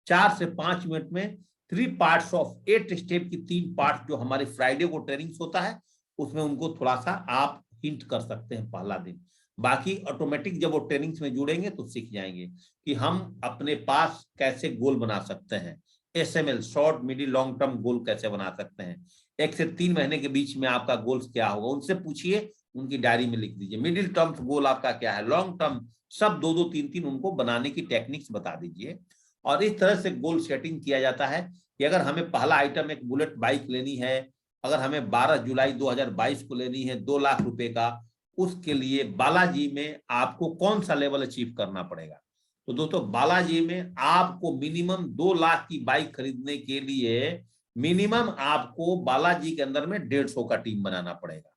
4 से 5 मिनट में 3 पार्ट्स ऑफ 8 स्टेप की 3 पार्ट जो हमारे फ्राइडे को ट्रेनिंग्स होता है उसमें उनको थोड़ा सा आप हिंट कर सकते हैं पहला दिन। बाकी ऑटोमेटिक जब वो ट्रेनिंग्स में जुड़ेंगे तो सीख जाएंगे कि हम अपने पास कैसे गोल बना सकते हैं। SML, short middle long term goal कैसे बना सकते हैं। 1 से 3 महीने के बीच में आपका गोल्स क्या होगा, उनसे पूछिए, उनकी डायरी में लिख दीजिए। मिडिल टर्म गोल आपका क्या है, लॉन्ग टर्म, सब 2-2, 3-3 उनको बनाने की टेक्निक्स बता दीजिए। और इस तरह से गोल सेटिंग किया जाता है कि अगर हमें पहला आइटम एक बुलेट बाइक लेनी है, अगर हमें 12 जुलाई 2022 को लेनी है 2 लाख रुपए का, उसके लिए बालाजी में आपको कौन सा लेवल अचीव करना पड़ेगा। तो दोस्तों बालाजी में आपको मिनिमम 2 लाख की बाइक खरीदने के लिए मिनिमम आपको बालाजी के अंदर में 150 का टीम बनाना पड़ेगा।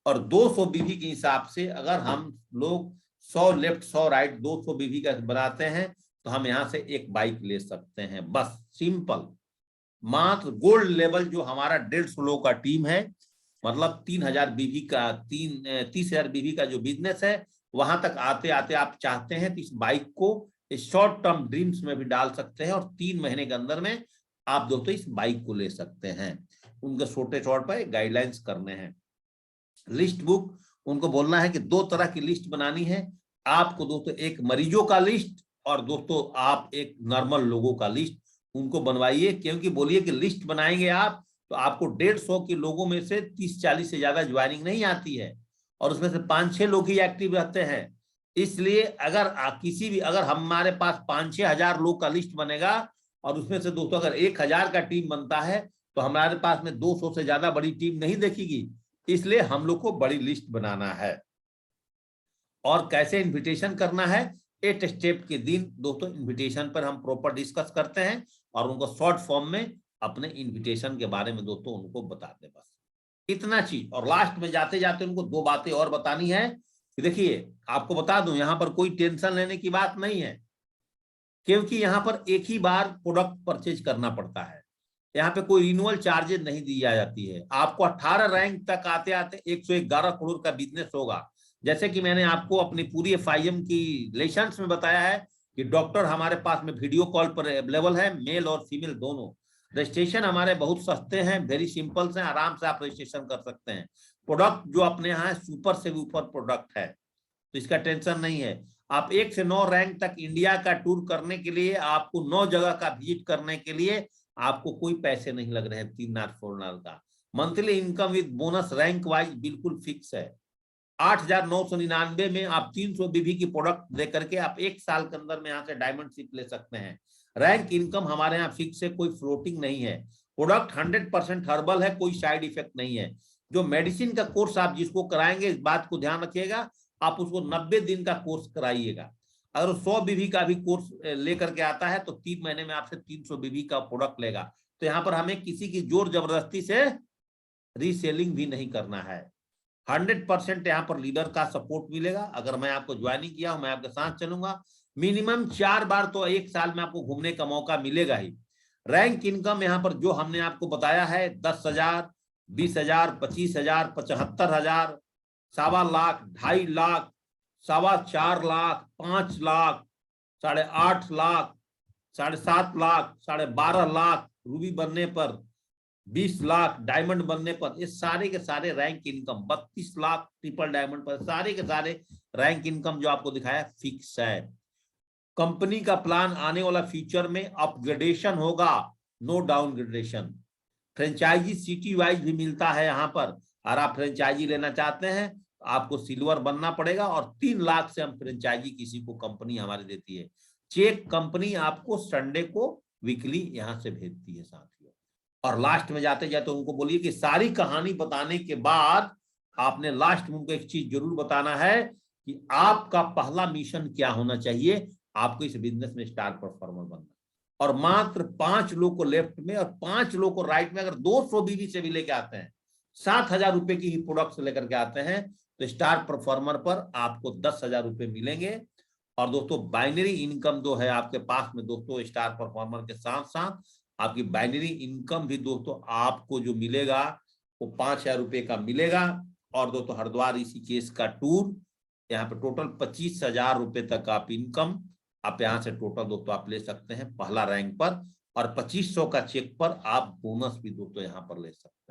और 200 बीवी के हिसाब से अगर हम लोग 100 लेफ्ट 100 राइट 200 बीवी का बनाते हैं तो हम यहाँ से एक बाइक ले सकते हैं। बस सिंपल, मात्र गोल्ड लेवल जो हमारा 150 लोग का टीम है, मतलब 3000 बीवी का 30,000 बीवी का जो बिजनेस है, वहां तक आते आते आप चाहते हैं तो इस बाइक को शॉर्ट टर्म ड्रीम्स में भी डाल सकते हैं और 3 महीने के अंदर में आप दोस्तों इस बाइक को ले सकते हैं। उनके छोटे तौर पर गाइडलाइंस करने हैं। लिस्ट बुक उनको बोलना है कि 2 तरह की लिस्ट बनानी है आपको दोस्तों, एक मरीजों का लिस्ट और दोस्तों आप एक नॉर्मल लोगों का लिस्ट उनको बनवाइए। क्योंकि बोलिए कि लिस्ट बनाएंगे आप तो आपको 150 के लोगों में से 30-40 से ज्यादा ज्वाइनिंग नहीं आती है और उसमें से 5-6 लोग ही एक्टिव रहते हैं। इसलिए अगर हमारे पास 5-6 हजार लोग का लिस्ट बनेगा और उसमें से दोस्तों अगर 1000 का टीम बनता है तो हमारे पास में 200 से ज्यादा बड़ी टीम नहीं देखेगी। इसलिए हम लोग को बड़ी लिस्ट बनाना है। और कैसे इन्विटेशन करना है, 8 स्टेप के दिन दोस्तों इन्विटेशन पर हम प्रॉपर डिस्कस करते हैं और उनको शॉर्ट फॉर्म में अपने इन्विटेशन के बारे में दोस्तों उनको बताते हैं। बस इतना चीज। और लास्ट में जाते जाते उनको 2 बातें और बतानी है कि देखिए आपको बता दूं, यहाँ पर कोई टेंशन लेने की बात नहीं है, क्योंकि यहाँ पर एक ही बार प्रोडक्ट परचेज करना पड़ता है। यहाँ पे कोई रिन्यूअल चार्जेस नहीं दी जाती है। आपको 18 रैंक तक आते आते 111 करोड़ का बिजनेस होगा। जैसे कि मैंने आपको अपनी पूरी FIM की लेसन्स में बताया है कि डॉक्टर हमारे पास में वीडियो कॉल पर अवेलेबल है, मेल और फीमेल दोनों। रजिस्ट्रेशन हमारे बहुत सस्ते हैं, वेरी सिंपल हैं, आराम से आप रजिस्ट्रेशन कर सकते हैं। प्रोडक्ट जो अपने यहाँ है सुपर से भी ऊपर प्रोडक्ट है, तो इसका टेंशन नहीं है। आप 1 से 9 रैंक तक इंडिया का टूर करने के लिए, आपको 9 जगह का विजिट करने के लिए आपको कोई पैसे नहीं लग रहे हैं। 3 लाख 4 लाख का monthly income with bonus rank wise बिल्कुल फिक्स है। 8,999 में आप 300 बीवी की प्रोडक्ट दे करके आप 1 साल के अंदर में यहाँ से डायमंड शिप ले सकते हैं। रैंक इनकम हमारे यहाँ फिक्स है, कोई फ्लोटिंग नहीं है। प्रोडक्ट 100% हर्बल है, कोई साइड इफेक्ट नहीं है। जो मेडिसिन का कोर्स आप जिसको कराएंगे, इस बात को ध्यान रखिएगा, आप उसको 90 दिन का कोर्स कराइएगा। अगर 100 बीवी का भी कोर्स लेकर के आता है तो 3 महीने में आपसे 300 बीवी का प्रोडक्ट लेगा। तो यहाँ पर हमें किसी की जोर जबरदस्ती से रीसेलिंग भी नहीं करना है। 100% यहाँ पर लीडर का सपोर्ट मिलेगा। अगर मैं आपको ज्वाइनिंग किया हूं, मैं आपके साथ चलूंगा। मिनिमम 4 बार तो 1 साल में आपको घूमने का मौका मिलेगा ही। रैंक इनकम यहाँ पर जो हमने आपको बताया है 10,000, 20,000, 25,000, 75,000, 1.25 लाख, 2.5 लाख, 4.25 लाख, 5 लाख, 8.5 लाख, 7.5 लाख, 12.5 लाख रूबी बनने पर, 20 लाख डायमंड बनने पर, ये सारे के सारे rank income, 32 lakh triple diamond पर, सारे के सारे रैंक इनकम जो आपको दिखाया फिक्स है। कंपनी का प्लान आने वाला फ्यूचर में अपग्रेडेशन होगा, नो डाउनग्रेडेशन। फ्रेंचाइजी सिटी वाइज भी मिलता है यहाँ पर। अगर आप फ्रेंचाइजी लेना चाहते हैं तो आपको सिल्वर बनना पड़ेगा और 3 लाख से हम फ्रेंचाइजी किसी को कंपनी हमारी देती है। चेक कंपनी आपको संडे को वीकली यहाँ से भेजती है साथियों। और लास्ट में जाते जाते उनको बोलिए कि सारी कहानी बताने के बाद आपने लास्ट में उनको एक चीज जरूर बताना है कि आपका पहला मिशन क्या होना चाहिए। आपको इस बिजनेस में स्टार परफॉर्मर बनना, और मात्र 5 लोग को लेफ्ट में और 5 लोग को राइट में अगर 200 बीवी से भी लेके आते हैं, 7,000 रुपए की ही प्रोडक्ट लेकर के आते हैं, तो स्टार परफॉर्मर पर आपको 10,000 रुपए मिलेंगे। और दोस्तों बाइनरी इनकम जो है आपके पास में दोस्तों, स्टार परफॉर्मर के साथ साथ आपकी बाइनरी इनकम भी दोस्तों आपको जो मिलेगा वो 5,000 रुपए का मिलेगा। और दोस्तों हरिद्वार ऋषिकेश का टूर, यहाँ पे टोटल 25,000 रुपए तक आप इनकम आप यहाँ से टोटल दोस्तों आप ले सकते हैं पहला रैंक पर, और 2500 का चेक पर आप बोनस भी दोस्तों यहाँ पर ले सकते हैं।